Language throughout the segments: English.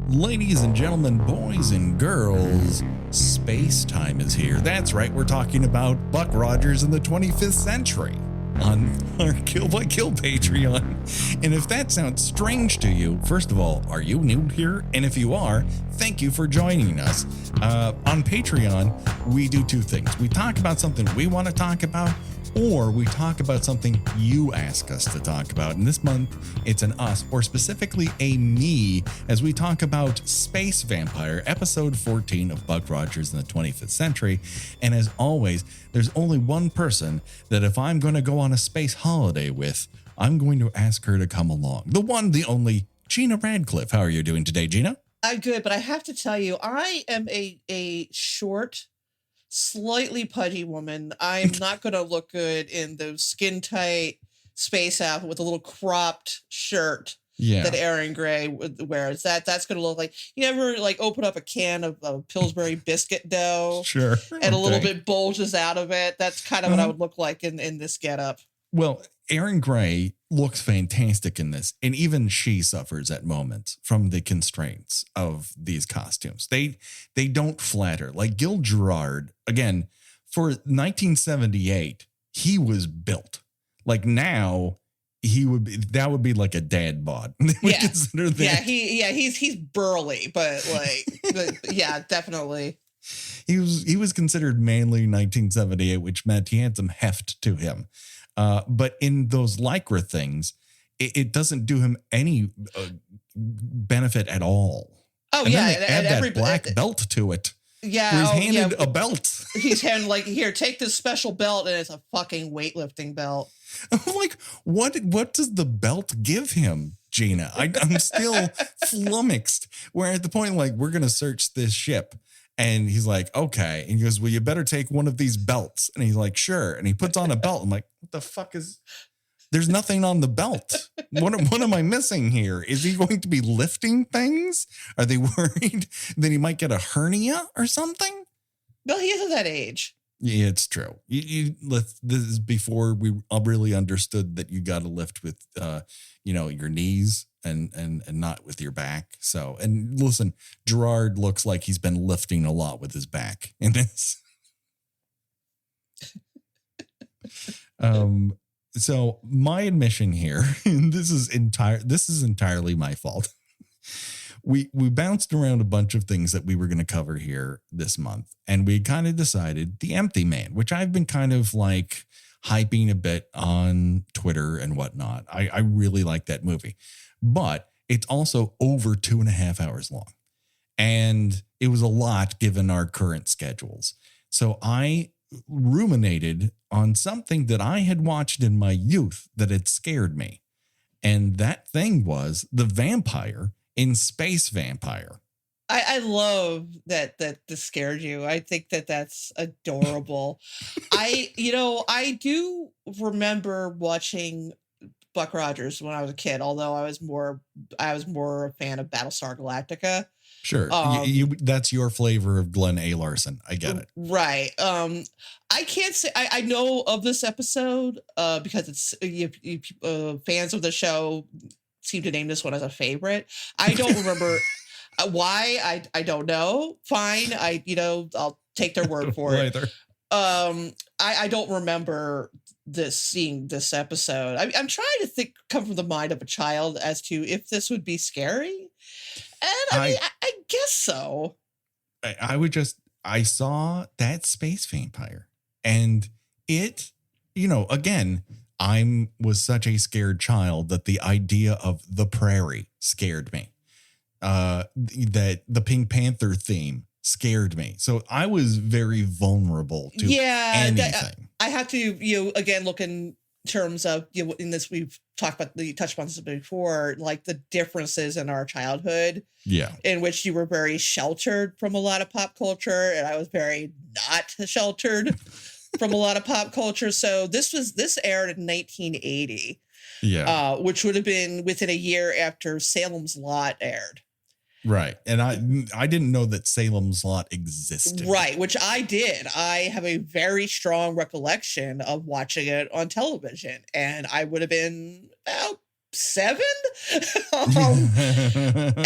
Ladies and gentlemen, boys and girls, space time is here. That's right, we're talking about Buck Rogers in the 25th century on our Kill by Kill Patreon. And if that sounds strange to you, first of all, are you new here? And if you are, thank you for joining us. On Patreon, we do two things. We talk about something we want to talk about, or we talk about something you ask us to talk about. And this month, it's an us, or specifically a me, as we talk about Space Vampire, episode 14 of Buck Rogers in the 25th century. And as always, there's only one person that if I'm going to go on a space holiday with, I'm going to ask her to come along. The one, the only, Gina Radcliffe. How are you doing today, Gina? I'm good, but I have to tell you, I am a short, slightly pudgy woman. I'm not going to look good in those skin tight space outfit with a little cropped shirt that Aaron Gray wears. That's going to look like, you ever like open up a can of Pillsbury biscuit dough? Sure. And a little bit bulges out of it. That's kind of what I would look like in this getup. Well, Aaron Gray looks fantastic in this, and even she suffers at moments from the constraints of these costumes. They don't flatter. Like Gil Gerard, again, for 1978, he was built. Like now, that would be like a dad bod. Yeah, consider that. He's burly, but yeah, definitely. He was considered manly in 1978, which meant he had some heft to him. But in those Lycra things, it doesn't do him any benefit at all. Oh, and yeah. Then they add that black belt to it. Yeah. He's handed a belt. He's handed like, here, take this special belt. And it's a fucking weightlifting belt. I'm like, what does the belt give him, Gina? I'm still flummoxed. We're at the point like, we're going to search this ship. And he's like, okay. And he goes, well, you better take one of these belts. And he's like, sure. And he puts on a belt. I'm like, what the fuck there's nothing on the belt. What am I missing here? Is he going to be lifting things? Are they worried that he might get a hernia or something? No, he isn't that age. Yeah, it's true. This is before we really understood that you got to lift with, your knees and not with your back. So, and listen, Gerard looks like he's been lifting a lot with his back in this. So my admission here, and this is entirely my fault. We bounced around a bunch of things that we were going to cover here this month, and we kind of decided The Empty Man, which I've been kind of like hyping a bit on Twitter and whatnot. I really like that movie, but it's also over 2.5 hours long, and it was a lot given our current schedules. So I ruminated on something that I had watched in my youth that had scared me, and that thing was The Vampire in Space Vampire. I love that this scared you. I think that's adorable. I do remember watching Buck Rogers when I was a kid, although I was more a fan of Battlestar Galactica. Sure. That's your flavor of Glenn A. Larson. I get it. Right. I can't say I know of this episode because it's fans of the show seem to name this one as a favorite. I don't remember why. I don't know. Fine. I'll take their word for it. I don't remember seeing this episode. I'm trying to come from the mind of a child as to if this would be scary. And I guess so. I saw that Space Vampire, and it, again, was such a scared child that the idea of the prairie scared me. That the Pink Panther theme scared me. So I was very vulnerable to anything. I have to, again, look in terms of, in this, we've touched about this before, like the differences in our childhood. Yeah. In which you were very sheltered from a lot of pop culture, and I was very not sheltered from a lot of pop culture. So this aired in 1980. Yeah. Which would have been within a year after Salem's Lot aired. Right. And I didn't know that Salem's Lot existed. Right, which I did. I have a very strong recollection of watching it on television, and I would have been about 7.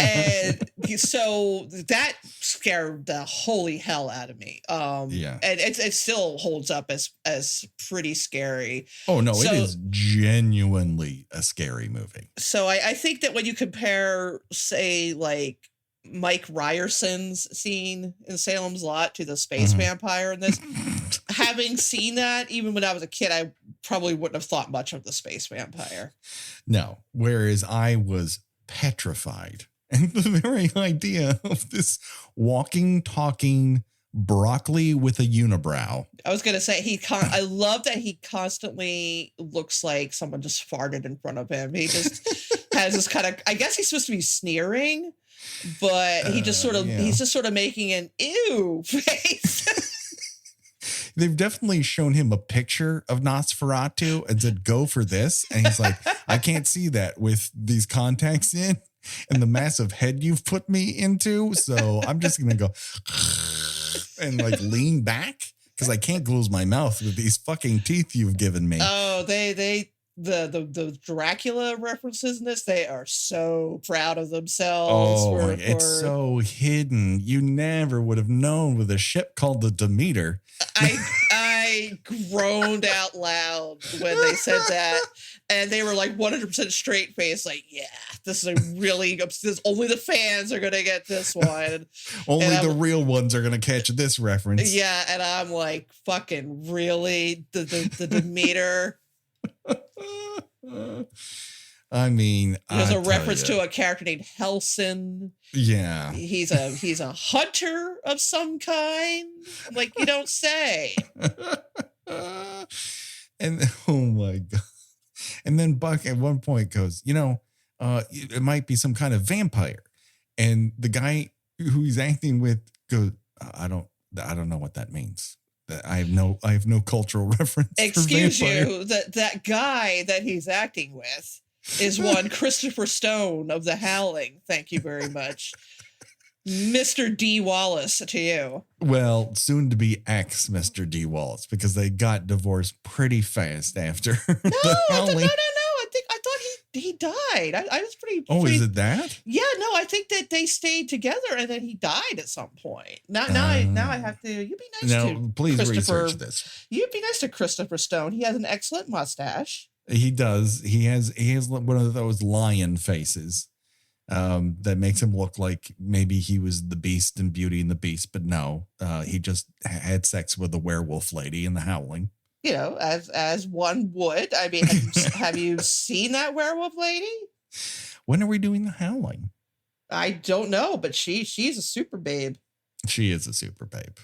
And So that scared the holy hell out of me. Yeah. And it still holds up as pretty scary. Oh no, So- it is genuinely a scary movie. So I think that when you compare, say, like Mike Ryerson's scene in Salem's Lot to the space Mhm. vampire in this, having seen that, even when I was a kid, I probably wouldn't have thought much of the space vampire. No, whereas I was petrified. And the very idea of this walking, talking broccoli with a unibrow. I was gonna say I love that he constantly looks like someone just farted in front of him. He just has this kind of, I guess he's supposed to be sneering, but he just sort of yeah. he's just sort of making an ew face. They've definitely shown him a picture of Nosferatu and said, go for this. And he's like, I can't see that with these contacts in and the massive head you've put me into. So I'm just going to go and like lean back because I can't close my mouth with these fucking teeth you've given me. Oh, the Dracula references in this, they are so proud of themselves. Oh, it's so hidden. You never would have known with a ship called the Demeter. I groaned out loud when they said that, and they were like 100% straight face, like, yeah, this is a really this, only the fans are gonna get this one. Only And the real ones are gonna catch this reference. Yeah, and I'm like, fucking really, the Demeter. I mean, There's I a reference tell ya. to a character named Helson. Yeah. He's a hunter of some kind. Like, you don't say. And oh my god. And then Buck at one point goes, it might be some kind of vampire. And the guy who he's acting with goes, I don't know what that means. I have no cultural reference. Excuse for vampire. you, that guy that he's acting with is one Christopher Stone of The Howling. Thank you very much. Mr. D. Wallace to you. Well, soon to be ex Mr. D. Wallace, because they got divorced pretty fast after the Howling. No. I thought he died. I was pretty. Oh, pretty, is it that? Yeah, no, I think that they stayed together and then he died at some point. Now I have to. You'd be nice No, to please Christopher- research this. You'd be nice to Christopher Stone. He has an excellent mustache. He does. He has one of those lion faces that makes him look like maybe he was the Beast in Beauty and the Beast, but no, he just had sex with a werewolf lady in The Howling. You know, as one would. I mean, have you seen that werewolf lady? When are we doing The Howling? I don't know, but she's a super babe. She is a super babe.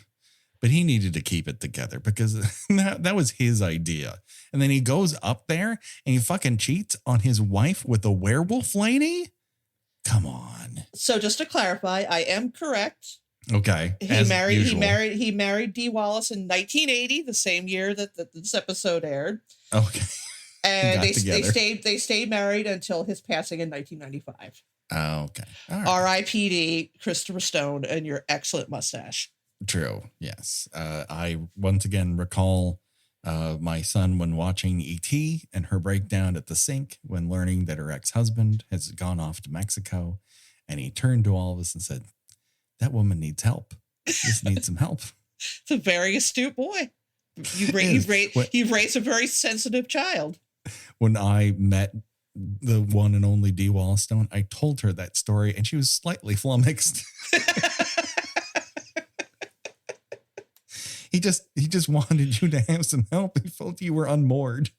But he needed to keep it together because that was his idea. And then he goes up there and he fucking cheats on his wife with a werewolf lady? Come on. So just to clarify, I am correct. Okay. He married Dee Wallace in 1980, the same year that this episode aired. Okay. And Got they together. stayed married until his passing in 1995. Okay. All right. R.I.P.D. Christopher Stone and your excellent mustache. True. Yes. I once again recall my son when watching E.T. and her breakdown at the sink when learning that her ex-husband has gone off to Mexico. And he turned to all of us and said, that woman needs help. Just needs some help. It's a very astute boy. You've raised a very sensitive child. When I met the one and only Dee Wallace Stone, I told her that story and she was slightly flummoxed. He just wanted you to have some help. He felt you were unmoored.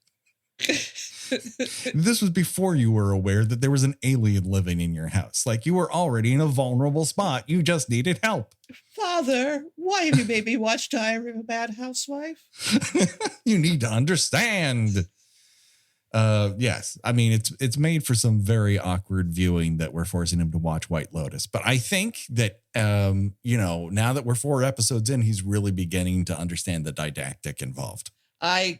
This was before you were aware that there was an alien living in your house. Like you were already in a vulnerable spot. You just needed help. Father, why have you made me watch Diary of a Bad Housewife? You need to understand. Yes. I mean, it's made for some very awkward viewing that we're forcing him to watch White Lotus. But I think that, now that we're 4 episodes in, he's really beginning to understand the didactic involved. I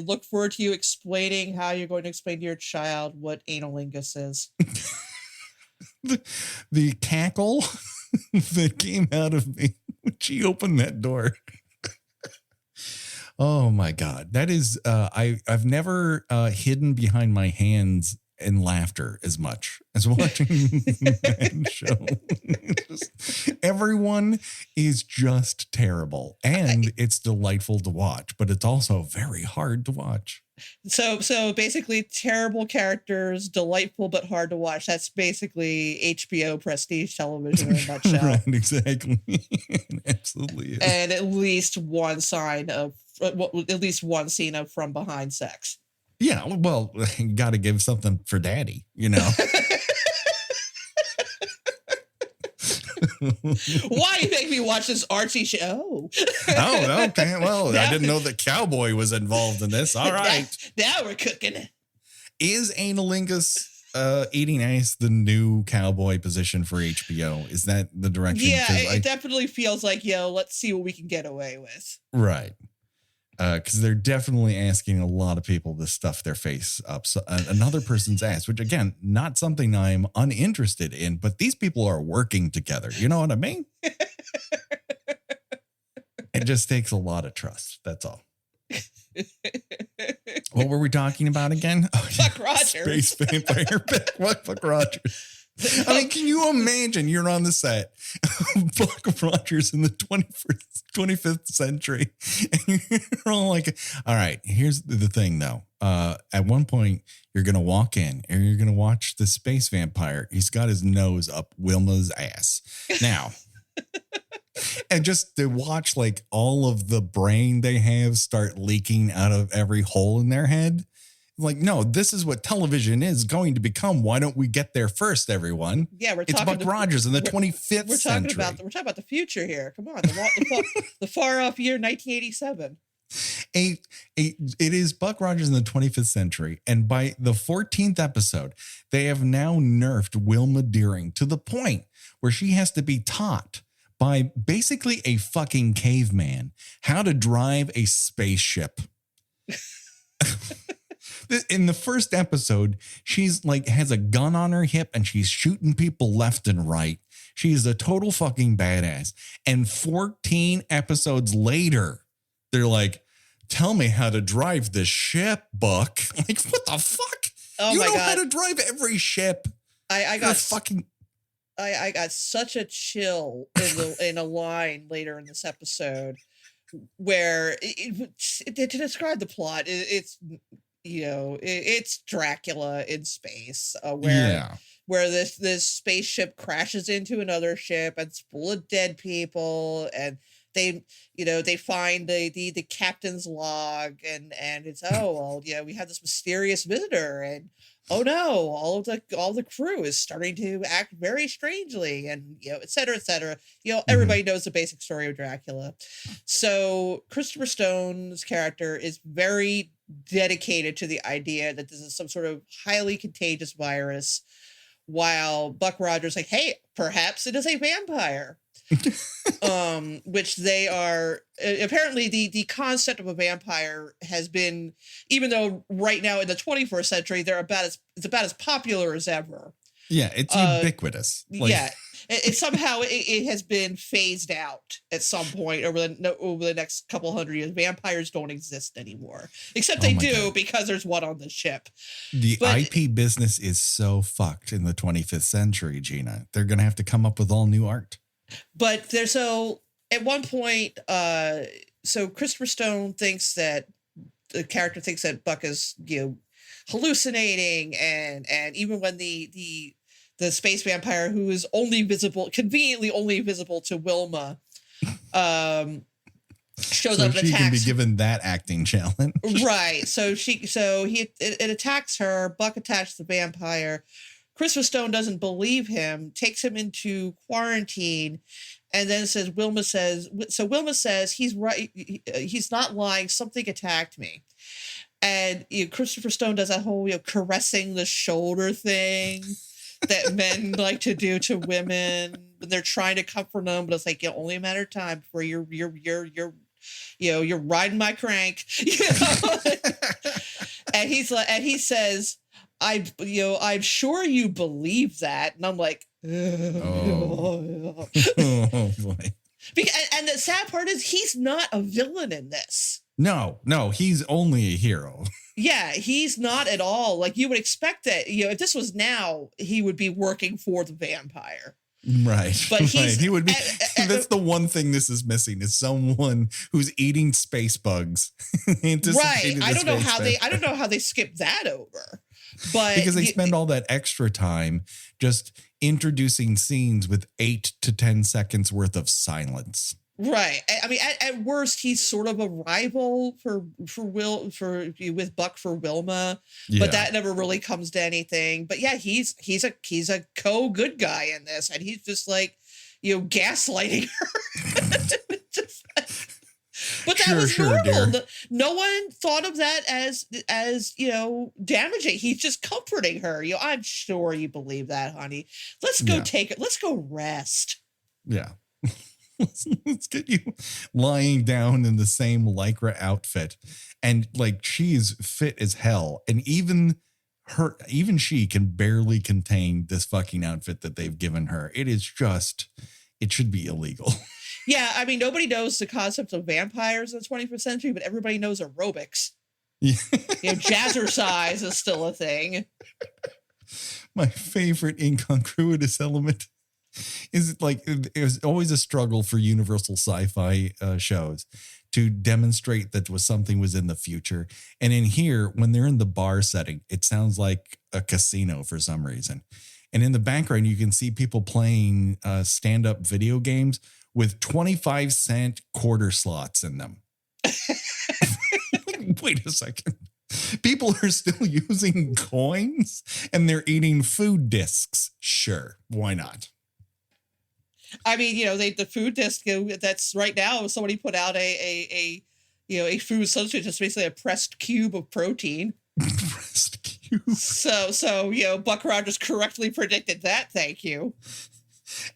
look forward to you explaining how you're going to explain to your child what analingus is. The cackle that came out of me when she opened that door. Oh my God. That is, I've never hidden behind my hands and laughter as much as watching that show. Everyone is just terrible, and it's delightful to watch, but it's also very hard to watch. So basically, terrible characters, delightful but hard to watch. That's basically HBO prestige television in a nutshell. Right, exactly. Absolutely is. And at least one scene of from behind sex. Yeah, well, got to give something for daddy, you know. Why you make me watch this artsy show? Oh, okay. Well, I didn't know that Cowboy was involved in this. All right. Now we're cooking. Is Analingus eating ice the new Cowboy position for HBO? Is that the direction? Yeah, it definitely feels like, let's see what we can get away with. Right. Because they're definitely asking a lot of people to stuff their face up another person's ass, which, again, not something I'm uninterested in, but these people are working together. You know what I mean? It just takes a lot of trust. That's all. What were we talking about again? Oh, Buck Rogers. Space vampire. Buck Rogers. I mean, can you imagine you're on the set of Buck Rogers in the 25th century? And you're all like, all right, here's the thing, though. At one point, you're going to walk in and you're going to watch the space vampire. He's got his nose up Wilma's ass. Now, and just to watch like all of the brain they have start leaking out of every hole in their head. Like, no, this is what television is going to become. Why don't we get there first, everyone? Yeah, it's Buck Rogers in the 25th century. We're talking about the future here. Come on, the far off year 1987. It is Buck Rogers in the 25th century, and by the 14th episode, they have now nerfed Wilma Deering to the point where she has to be taught by basically a fucking caveman how to drive a spaceship. In the first episode, she's like has a gun on her hip and she's shooting people left and right. She's a total fucking badass. And 14 episodes later, they're like, tell me how to drive this ship, Buck. Like, what the fuck? Oh you my know God. how to drive every ship. I got such a chill in a line later in this episode where to describe the plot, it's Dracula in space, where this spaceship crashes into another ship and it's full of dead people, and they find the captain's log, and it's we have this mysterious visitor, and oh no, all the crew is starting to act very strangely, and et cetera, et cetera. Everybody knows the basic story of Dracula. So Christopher Stone's character is very dedicated to the idea that this is some sort of highly contagious virus, while Buck Rogers like, hey, perhaps it is a vampire. Which they are apparently the concept of a vampire has been, even though right now in the 21st century they're about as popular as ever. Yeah, it's ubiquitous. It somehow it has been phased out at some point over the next couple hundred years. Vampires don't exist anymore, except they do God. Because there's one on the ship. But IP business is so fucked in the 25th century, Gina. They're gonna have to come up with all new art. But at one point, so Christopher Stone thinks that the character thinks that Buck is hallucinating, and even when the space vampire, who is conveniently only visible to Wilma, shows up and attacks. She can be given that acting challenge, right? It attacks her. Buck attacks the vampire. Christopher Stone doesn't believe him, takes him into quarantine, and then Wilma says he's right. He's not lying. Something attacked me. And Christopher Stone does that whole caressing the shoulder thing that men like to do to women when they're trying to comfort them, but it's like only a matter of time before you're riding my crank. And he says, I'm sure you believe that. And I'm like, oh boy. And the sad part is he's not a villain in this. No, he's only a hero. Yeah, he's not at all. Like, you would expect that, you know, if this was now, he would be working for the vampire. Right. But he's he would be. That's the one thing this is missing is someone who's eating space bugs. Right. I don't know how they skip that over. But because they spend all that extra time just introducing scenes with 8 to 10 seconds worth of silence. Right. I mean, at worst, he's sort of a rival with Buck for Wilma, but that never really comes to anything. But yeah, he's a good guy in this, and he's just like, you know, gaslighting her. But that was normal. No one thought of that as you know, damaging. He's just comforting her. You know, I'm sure you believe that, honey. Let's go take it. Let's go rest. Yeah. Let's get you lying down in the same Lycra outfit. And like, she's fit as hell. And even she can barely contain this fucking outfit that they've given her. It should be illegal. Yeah, I mean, nobody knows the concept of vampires in the 21st century, but everybody knows aerobics. Yeah. You know, jazzercise is still a thing. My favorite incongruous element is like, it was always a struggle for Universal Sci-Fi shows to demonstrate that something was in the future. And in here, when they're in the bar setting, it sounds like a casino for some reason. And in the background, you can see people playing stand-up video games with 25-cent quarter slots in them. Wait a second. People are still using coins and they're eating food discs. Sure, why not? I mean, you know, the food disc, that's right now, somebody put out a food substitute, just basically a pressed cube of protein. Pressed cube. So, you know, Buck Rogers correctly predicted that. Thank you.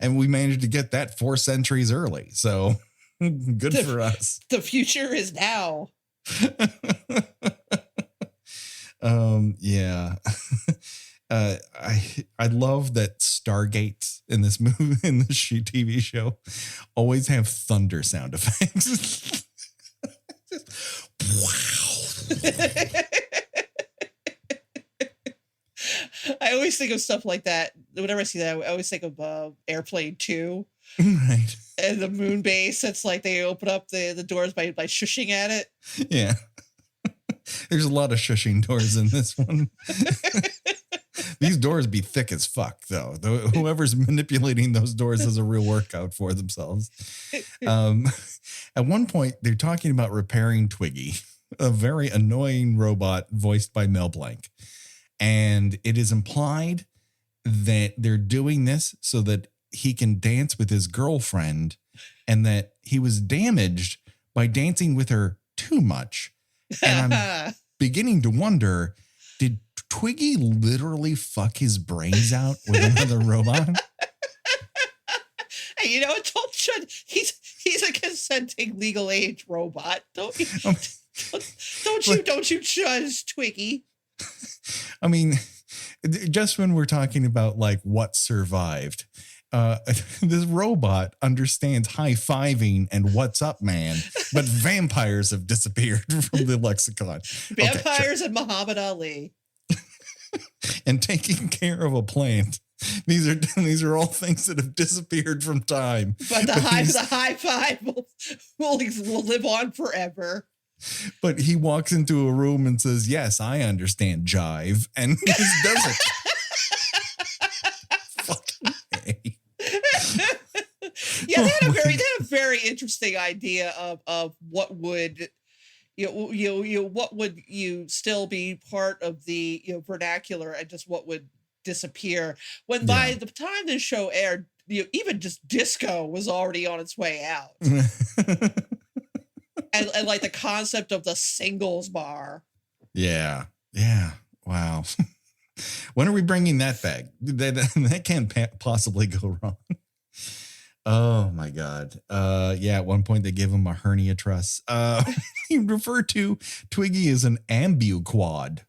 And we managed to get that 4 centuries early. So good for us. The future is now. Yeah. I love that Stargates in this movie, in this TV show, always have thunder sound effects. Wow. I always think of stuff like that. Whenever I see that, I always think of Airplane 2. Right. And the moon base. It's like they open up the doors by shushing at it. Yeah. There's a lot of shushing doors in this one. These doors be thick as fuck, though. Whoever's manipulating those doors has a real workout for themselves. At one point, they're talking about repairing Twiggy, a very annoying robot voiced by Mel Blanc. And it is implied that they're doing this so that he can dance with his girlfriend and that he was damaged by dancing with her too much. And I'm beginning to wonder, did Twiggy literally fuck his brains out with another robot? Hey, you know, he's a consenting legal age robot. Don't you judge Twiggy. I mean, just when we're talking about like what survived, this robot understands high-fiving and what's up, man, but vampires have disappeared from the lexicon. Vampires and Muhammad Ali. And taking care of a plant. These are all things that have disappeared from time. But the high five will live on forever. But he walks into a room and says, "Yes, I understand jive," and just does it. Fucking A. Yeah, they had a very interesting idea of what would what would you still be part of the vernacular and just what would disappear. When by the time this show aired, even just disco was already on its way out. and like the concept of the singles bar. Yeah. Wow. When are we bringing that back? That can't possibly go wrong. Oh my God. At one point they gave him a hernia truss. He referred to Twiggy as an ambuquad.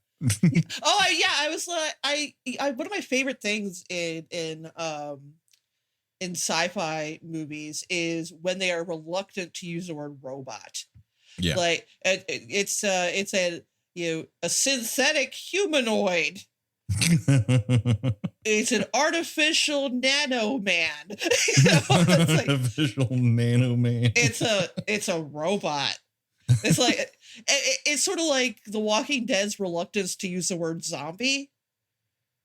Oh yeah, I was like, I one of my favorite things in sci-fi movies is when they are reluctant to use the word robot. Yeah. Like it's a a synthetic humanoid. It's an artificial nano man. Artificial nano man. It's a robot. It's like it's sort of like The Walking Dead's reluctance to use the word zombie.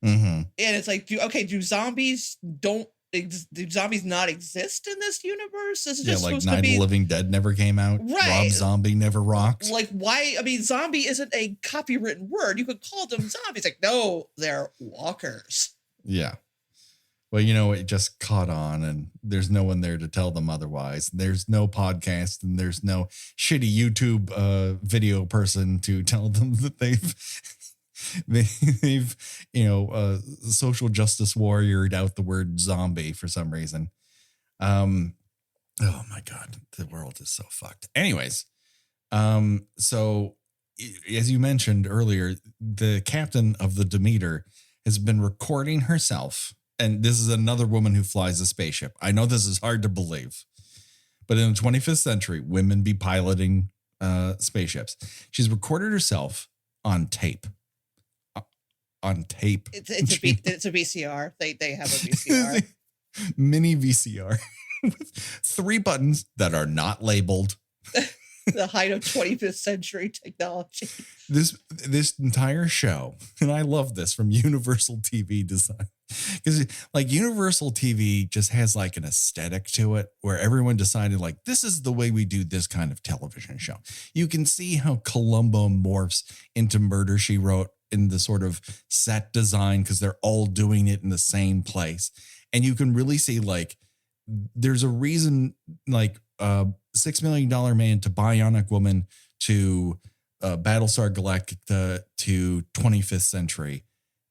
Mm-hmm. And it's like, do zombies not exist in this universe? This is just like supposed Night to be of the Living Dead never came out. Right. Rob Zombie never rocked. Like, why? I mean, zombie isn't a copywritten word. You could call them zombies. Like, no, they're walkers. Yeah. Well, it just caught on, and there's no one there to tell them otherwise. There's no podcast, and there's no shitty YouTube video person to tell them that they've social justice warriored out the word zombie for some reason. Oh my God, the world is so fucked. Anyways, so as you mentioned earlier, the captain of the Demeter has been recording herself. And this is another woman who flies a spaceship. I know this is hard to believe, but in the 25th century, women be piloting spaceships. She's recorded herself on tape. It's a VCR. They have a VCR. Mini VCR with 3 buttons that are not labeled. The height of 25th century technology. This entire show, and I love this from Universal TV Design, because like Universal TV just has like an aesthetic to it where everyone decided like, this is the way we do this kind of television show. You can see how Columbo morphs into Murder, She Wrote in the sort of set design because they're all doing it in the same place. And you can really see like there's a reason like $6 Million Man to Bionic Woman to Battlestar Galactica to 25th Century.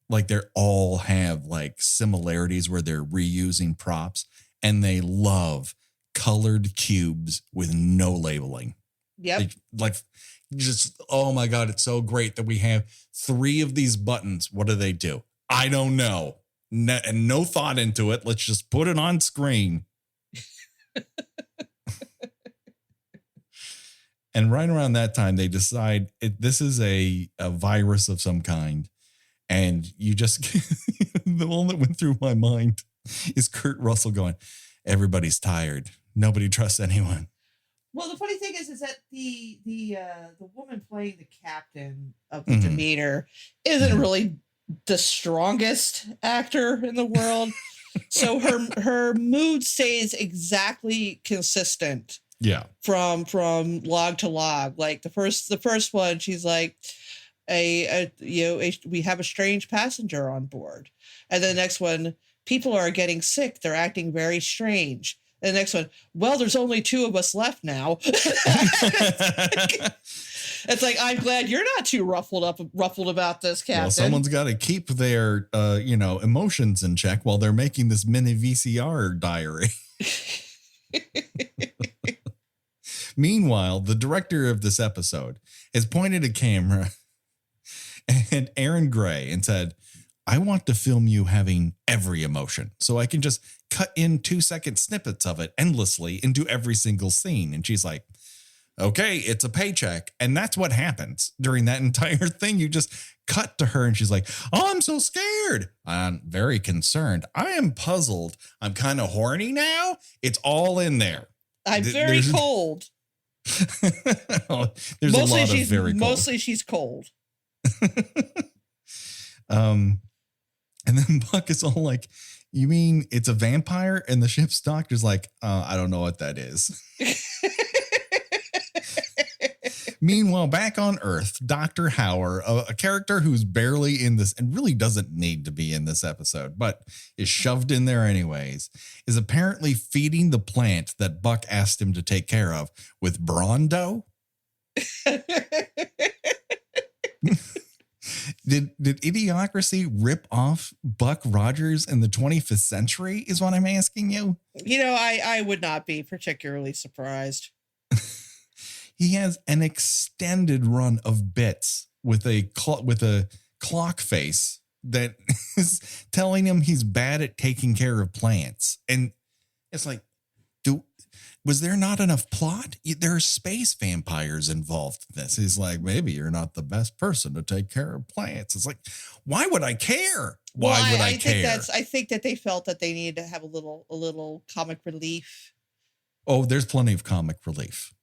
Like they all have like similarities where they're reusing props, and they love colored cubes with no labeling. Yep. Like just, oh my God, it's so great that we have 3 of these buttons. What do? I don't know. And no thought into it. Let's just put it on screen. And right around that time, they decide this is a virus of some kind. And you just, the one that went through my mind is Kurt Russell going, everybody's tired. Nobody trusts anyone. Well, the funny thing is that the woman playing the captain of the Demeter isn't really the strongest actor in the world. So her mood stays exactly consistent. Yeah. From log to log. Like the first one, she's like, we have a strange passenger on board. And then the next one, people are getting sick. They're acting very strange. And the next one, well, there's only 2 of us left now. It's like, I'm glad you're not too ruffled about this, Captain. Well, someone's got to keep their emotions in check while they're making this mini VCR diary. Meanwhile, the director of this episode has pointed a camera at Aaron Gray and said, I want to film you having every emotion so I can just cut in 2-second snippets of it endlessly into every single scene. And she's like, okay, it's a paycheck. And that's what happens during that entire thing. You just cut to her and she's like, oh, I'm so scared. I'm very concerned. I am puzzled. I'm kind of horny now. It's all in there. I'm very cold. There's a lot of very cold. Mostly she's cold. And then Buck is all like, you mean it's a vampire? And the ship's doctor's like, I don't know what that is. Meanwhile, back on Earth, Dr. Hauer, a character who's barely in this and really doesn't need to be in this episode, but is shoved in there anyways, is apparently feeding the plant that Buck asked him to take care of with Brawndo. Did Idiocracy rip off Buck Rogers in the 25th century is what I'm asking you? I would not be particularly surprised. He has an extended run of bits with a clock face that is telling him he's bad at taking care of plants. And it's like, Was there not enough plot? There are space vampires involved in this. He's like, maybe you're not the best person to take care of plants. It's like, why would I care? Why would I care? I think that they felt that they needed to have a little comic relief. Oh, there's plenty of comic relief.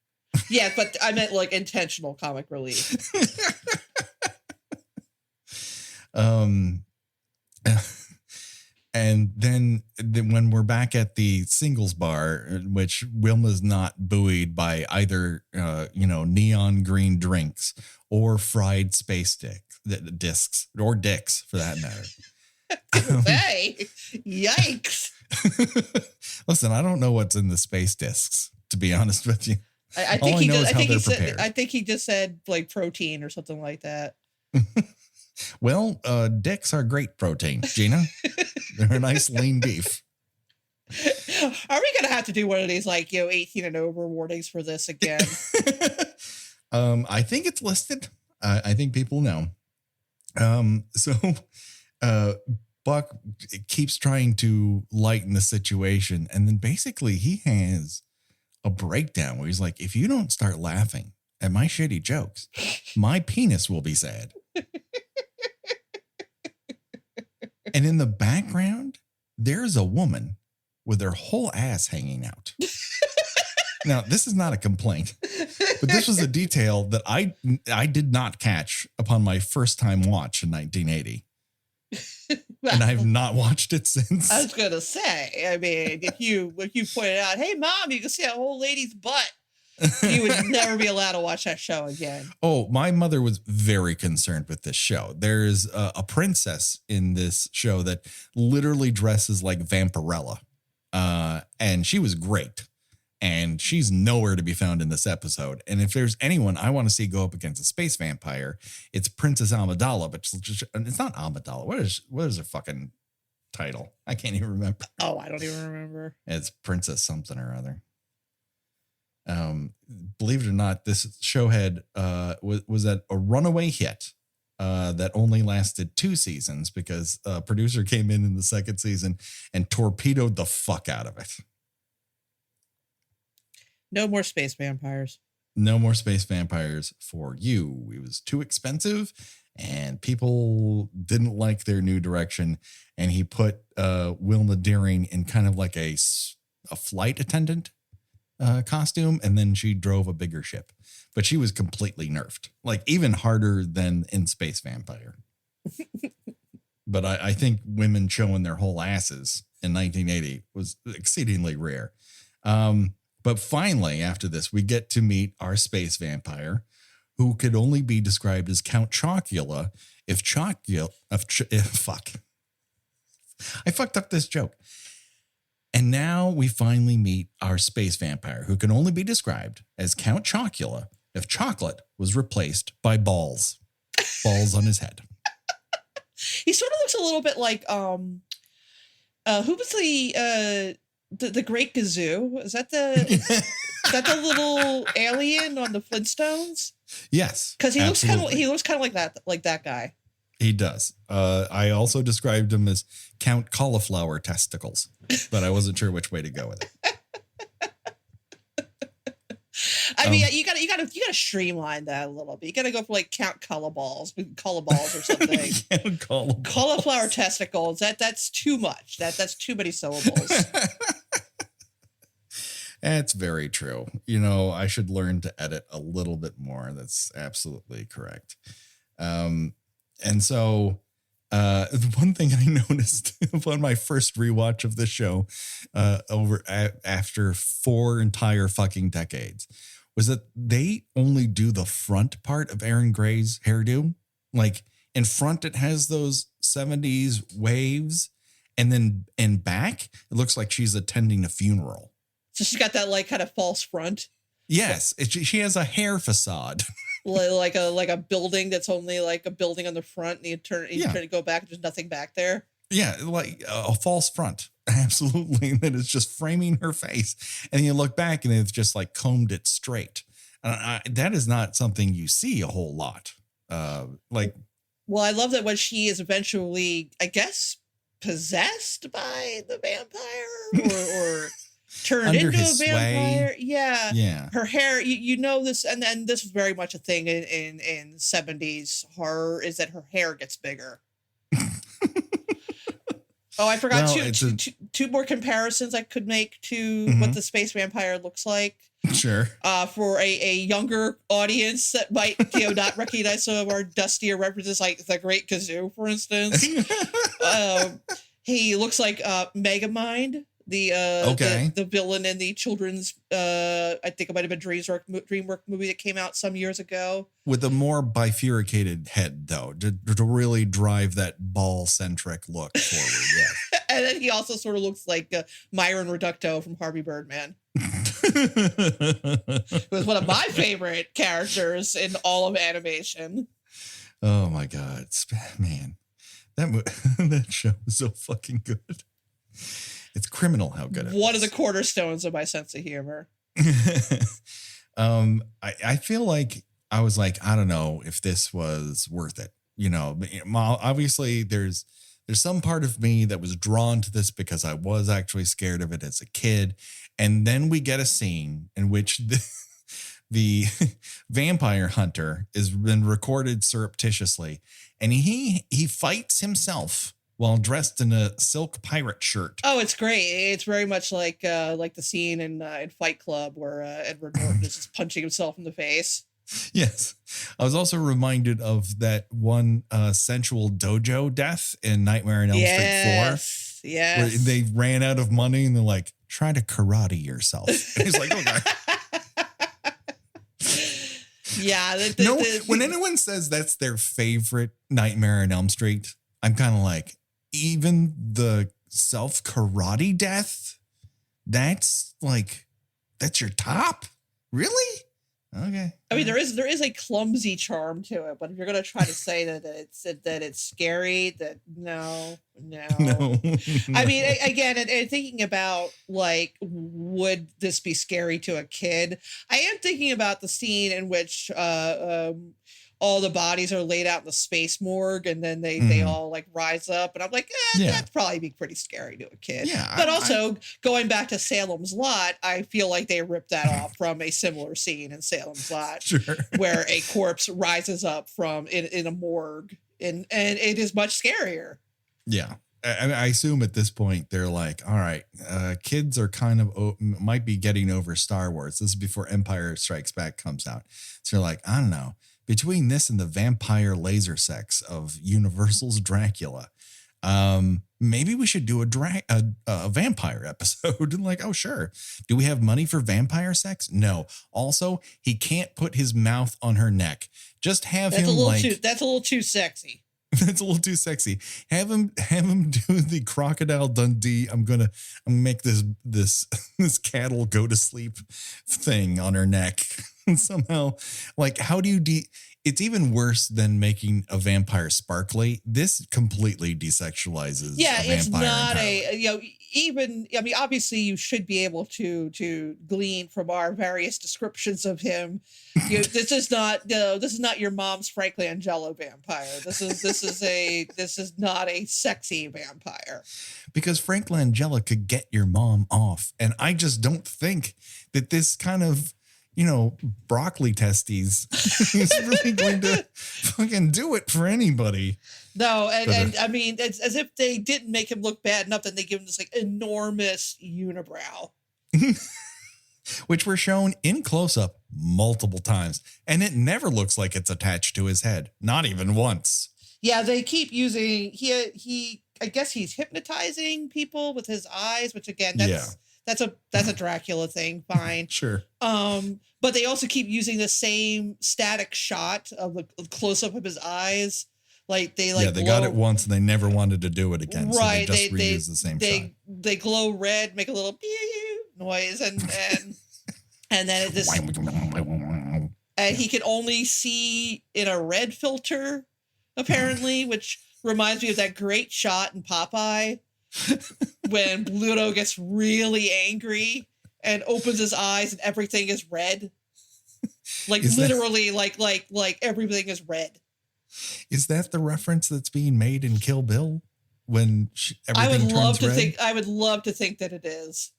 Yeah, but I meant like intentional comic relief. And then when we're back at the singles bar, which Wilma's not buoyed by either, neon green drinks or fried space discs or dicks for that matter. Hey, yikes. Listen, I don't know what's in the space discs, to be honest with you. I think he just said like protein or something like that. Well, dicks are great protein, Gina. They're a nice lean beef. Are we going to have to do one of these 18 and over warnings for this again? I think it's listed. I think people know. So Buck keeps trying to lighten the situation. And then basically he has a breakdown where he's like, if you don't start laughing at my shitty jokes, my penis will be sad. And in the background, there's a woman with her whole ass hanging out. Now, this is not a complaint, but this was a detail that I did not catch upon my first time watch in 1980. And I've not watched it since. I was going to say, I mean, if you pointed out, hey, Mom, you can see a old lady's butt, you would never be allowed to watch that show again. Oh, my mother was very concerned with this show. There's a princess in this show that literally dresses like Vampirella. And she was great. And she's nowhere to be found in this episode. And if there's anyone I want to see go up against a space vampire, it's Princess Amidala. But it's not Amidala. What is her fucking title? I can't even remember. Oh, I don't even remember. It's Princess something or other. Believe it or not, this show had was a runaway hit that only lasted 2 seasons because a producer came in the second season and torpedoed the fuck out of it. No more space vampires. No more space vampires for you. It was too expensive and people didn't like their new direction. And he put Wilma Deering in kind of like a flight attendant costume, and then she drove a bigger ship, but she was completely nerfed, like even harder than in Space Vampire. But I think women showing their whole asses in 1980 was exceedingly rare. But finally, after this, we get to meet our space vampire, who could only be described as Count Chocula fuck. I fucked up this joke. And now we finally meet our space vampire, who can only be described as Count Chocula if chocolate was replaced by balls on his head. He sort of looks a little bit like who was the Great Gazoo? Is that the little alien on the Flintstones? Yes, because he looks kind of like that guy. He does. I also described him as Count Cauliflower Testicles, but I wasn't sure which way to go with it. I mean, you gotta streamline that a little bit. You gotta go for like Count Caulifballs or something. Cauliflower testicles. That's too much. That's too many syllables. That's very true. You know, I should learn to edit a little bit more. That's absolutely correct. And so one thing I noticed upon my first rewatch of the show after 4 entire fucking decades was that they only do the front part of Erin Gray's hairdo. Like in front, it has those 70s waves. And then in back, it looks like she's attending a funeral. So she's got that like kind of false front. Yes, she has a hair facade. like a building that's only like a building on the front, and you turn to go back, and there's nothing back there. Yeah, like a false front. Absolutely. And then it's just framing her face. And then you look back and it's just like combed it straight. That is not something you see a whole lot. Well, I love that when she is eventually, I guess, possessed by the vampire or turned under into a his sway. vampire. Yeah. Yeah. Her hair, you know this, and then this was very much a thing in 70s horror, is that her hair gets bigger. Oh, I forgot Well, two more comparisons I could make to what the space vampire looks like. Sure. For a younger audience that might not recognize some of our dustier references, like the Great Kazoo, for instance. He looks like Megamind, the villain in the children's I think it might have been DreamWorks movie that came out some years ago. With a more bifurcated head, though, to really drive that ball-centric look forward. Yeah. And then he also sort of looks like Myron Reducto from Harvey Birdman. It was one of my favorite characters in all of animation. Oh my God, man, that show is so fucking good. It's criminal how good it is. One of the cornerstones of my sense of humor. I feel like I was like, I don't know if this was worth it. You know, obviously there's some part of me that was drawn to this because I was actually scared of it as a kid. And then we get a scene in which the vampire hunter has been recorded surreptitiously, and he fights himself while dressed in a silk pirate shirt. Oh, it's great. It's very much like the scene in Fight Club where Edward Norton is just punching himself in the face. Yes. I was also reminded of that one sensual dojo death in Nightmare on Elm Street 4. Yes. Where they ran out of money and they're like, try to karate yourself. And he's like, okay. Yeah. When anyone says that's their favorite Nightmare on Elm Street, I'm kind of like, even the self karate death, that's your top? Really? Okay. I mean, there is a clumsy charm to it, but if you're gonna try to say that it's scary, that no. I mean, again, and thinking about like, would this be scary to a kid? I am thinking about the scene in which all the bodies are laid out in the space morgue, and then they all like rise up, and I'm like, that'd probably be pretty scary to a kid. Yeah, but also going back to Salem's Lot, I feel like they ripped that off from a similar scene in Salem's Lot, sure, where a corpse rises up from in a morgue, and it is much scarier. Yeah. I assume at this point they're like, all right, kids are kind of might be getting over Star Wars. This is before Empire Strikes Back comes out. So you're like, I don't know. Between this and the vampire laser sex of Universal's Dracula, maybe we should do a vampire episode. And like, oh, sure. Do we have money for vampire sex? No. Also, he can't put his mouth on her neck. Just have that's him that's a little too sexy. That's a little too sexy. Have him do the Crocodile Dundee. I'm gonna make this cattle go to sleep thing on her neck. And somehow, like, how do you it's even worse than making a vampire sparkly. This completely desexualizes. Yeah, it's not entirely. obviously you should be able to glean from our various descriptions of him. This is not your mom's Frank Langella vampire. This is not a sexy vampire. Because Frank Langella could get your mom off, and I just don't think that this kind of broccoli testes is really going to fucking do it for anybody. No, and I mean, it's as if they didn't make him look bad enough that they give him this like enormous unibrow. Which were shown in close-up multiple times, and it never looks like it's attached to his head. Not even once. Yeah, they keep using, I guess he's hypnotizing people with his eyes, which again, that's a Dracula thing. Fine. Sure. But they also keep using the same static shot of the close-up of his eyes. Like they got it once and they never wanted to do it again. Right. So they just reused the same shot. They glow red, make a little noise, and then it just and he can only see in a red filter, apparently, which reminds me of that great shot in Popeye when Bluto gets really angry and opens his eyes and everything is red. Like literally, like everything is red. Is that the reference that's being made in Kill Bill when everything turns red? I would love to think that it is.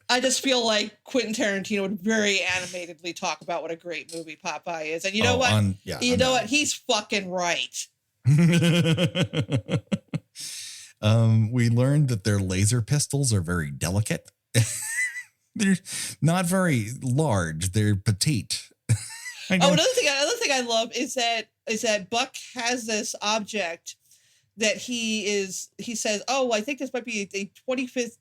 I just feel like Quentin Tarantino would very animatedly talk about what a great movie Popeye is. And you know what? You know what? He's fucking right. We learned that their laser pistols are very delicate. They're not very large. They're petite. Another thing I love is that Buck has this object that he says, oh, I think this might be a 25th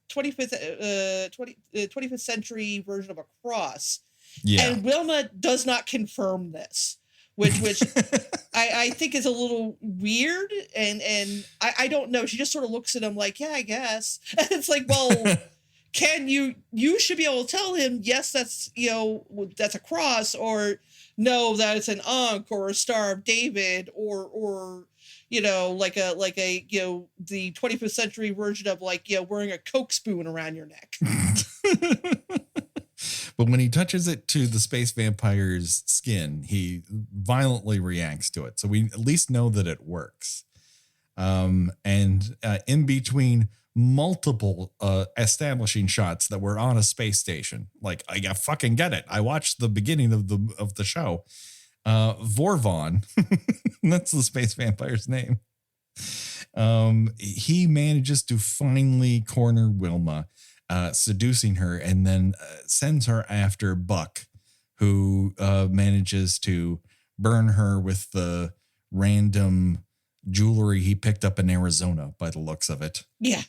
century version of a cross. Yeah. And Wilma does not confirm this, which I think is a little weird. And I don't know. She just sort of looks at him like, yeah, I guess. And it's like, well, you should be able to tell him, yes, that's a cross, or no, that it's an Ankh or a Star of David, or like a the 25th century version of wearing a Coke spoon around your neck. But when he touches it to the space vampire's skin, he violently reacts to it. So we at least know that it works. And in between multiple establishing shots that were on a space station, like I fucking get it. I watched the beginning of the show. Vorvon, that's the space vampire's name. He manages to finally corner Wilma, seducing her, and then sends her after Buck, who manages to burn her with the random jewelry he picked up in Arizona by the looks of it. Yeah.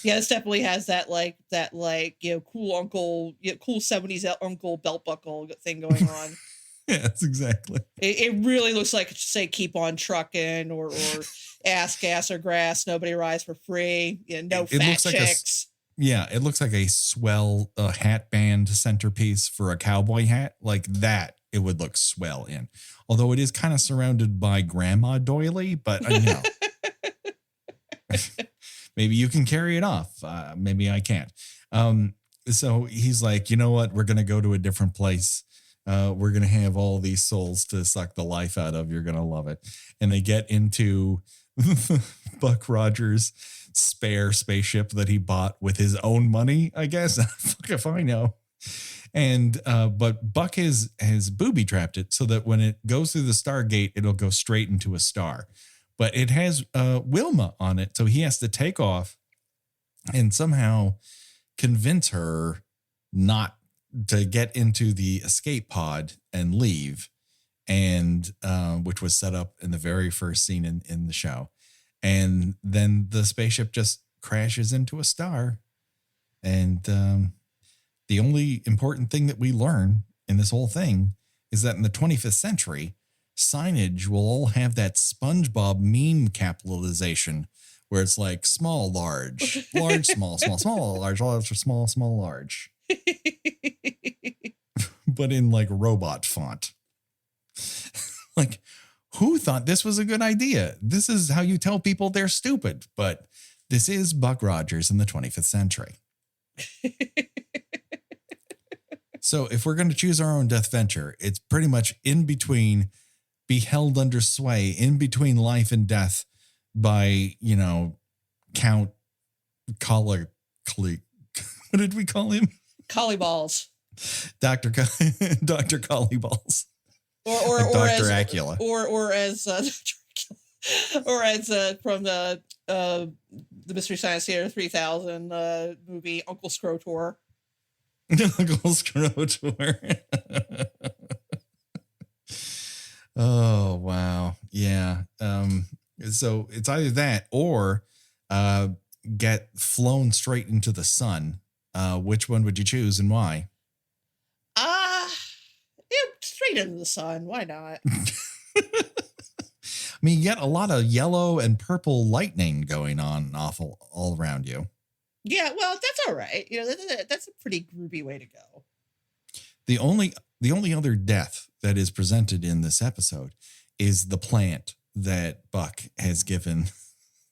This definitely has that cool uncle, cool 70s uncle belt buckle thing going on. Yes, exactly. It really looks like it should say "keep on trucking" or "ass, gas, or grass. Nobody rides for free." No fat chicks. It looks like a swell hat band centerpiece for a cowboy hat. Like that, it would look swell in. Although it is kind of surrounded by grandma doily, but maybe you can carry it off. Maybe I can't. So he's like, you know what? We're going to go to a different place. We're going to have all these souls to suck the life out of. You're going to love it. And they get into Buck Rogers' spare spaceship that he bought with his own money, I guess. Fuck if I know. And but Buck has booby trapped it so that when it goes through the Stargate, it'll go straight into a star. But it has Wilma on it, so he has to take off and somehow convince her not to get into the escape pod and leave, and which was set up in the very first scene in the show. And then the spaceship just crashes into a star. And the only important thing that we learn in this whole thing is that in the 25th century, signage will all have that SpongeBob meme capitalization where it's like small, large, large, small, small, small, large, large, small, small, large. But in like robot font. Like, who thought this was a good idea? This is how you tell people they're stupid. But this is Buck Rogers in the 25th century. So if we're going to choose our own death venture, it's pretty much in between, be held under sway, in between life and death by, Count Collar. What did we call him? Collyballs. Dr. Collyballs. Or Dr. Acula. Or as from the Mystery Science Theater 3000 movie Uncle Scrotor. Uncle Scrotor. Oh wow. Yeah. So it's either that or get flown straight into the sun. Which one would you choose and why? Straight into the sun. Why not? I mean, you get a lot of yellow and purple lightning going on all around you. Yeah, well, that's all right. That's a pretty groovy way to go. The only other death that is presented in this episode is the plant that Buck has given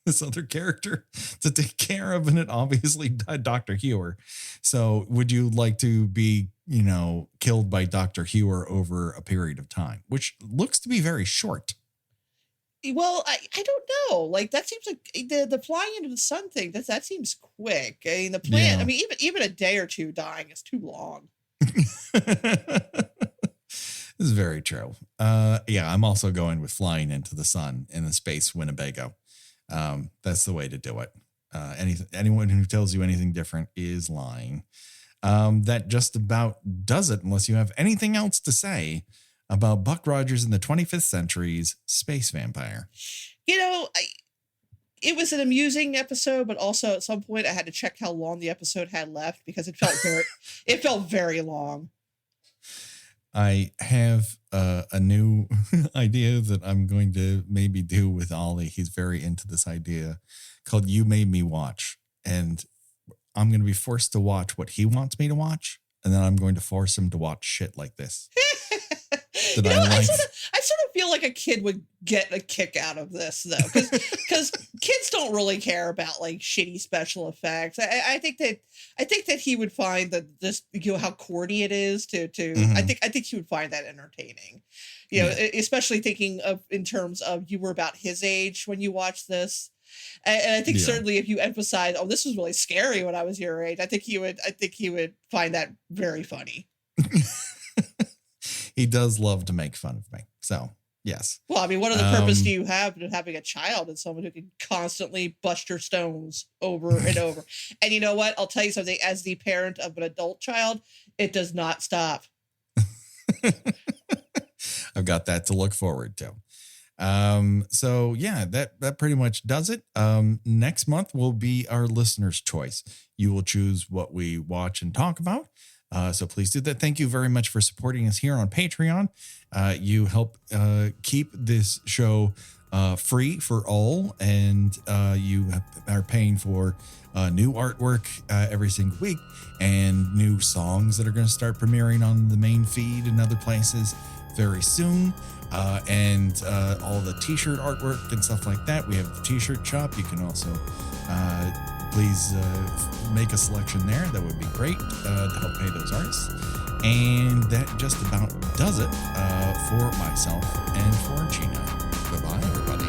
this other character to take care of, and it obviously died Dr. Hewer. So would you like to be, killed by Dr. Hewer over a period of time, which looks to be very short? Well, I don't know. Like that seems like the flying into the sun thing. That seems quick. I mean, the plant. Yeah. I mean, even a day or two dying is too long. This is very true. Yeah, I'm also going with flying into the sun in the space Winnebago. That's the way to do it. Anyone who tells you anything different is lying. That just about does it, unless you have anything else to say about Buck Rogers in the 25th Century's Space Vampire. You know, it was an amusing episode, but also at some point I had to check how long the episode had left because it felt very long. I have a new idea that I'm going to maybe do with Ollie. He's very into this idea called You Made Me Watch. And I'm going to be forced to watch what he wants me to watch. And then I'm going to force him to watch shit like this. You know, I sort of feel like a kid would get a kick out of this, though, because kids don't really care about like shitty special effects. I think that he would find that this, you know, how corny it is to. Mm-hmm. I think he would find that entertaining. You know, especially thinking of in terms of you were about his age when you watched this. And I think certainly if you emphasize, oh, this was really scary when I was your age, I think he would find that very funny. He does love to make fun of me. So, yes. Well, I mean, what other purpose do you have in having a child and someone who can constantly bust your stones over and over? And you know what? I'll tell you something. As the parent of an adult child, it does not stop. I've got that to look forward to. So yeah, that pretty much does it. Next month will be our listener's choice. You will choose what we watch and talk about. So please do that. Thank you very much for supporting us here on Patreon. You help keep this show free for all, and you are paying for new artwork every single week and new songs that are going to start premiering on the main feed and other places very soon. And all the t-shirt artwork and stuff like that. We have the t-shirt shop. You can also please make a selection there. That would be great to help pay those artists. And that just about does it for myself and for Gina. Goodbye, everybody.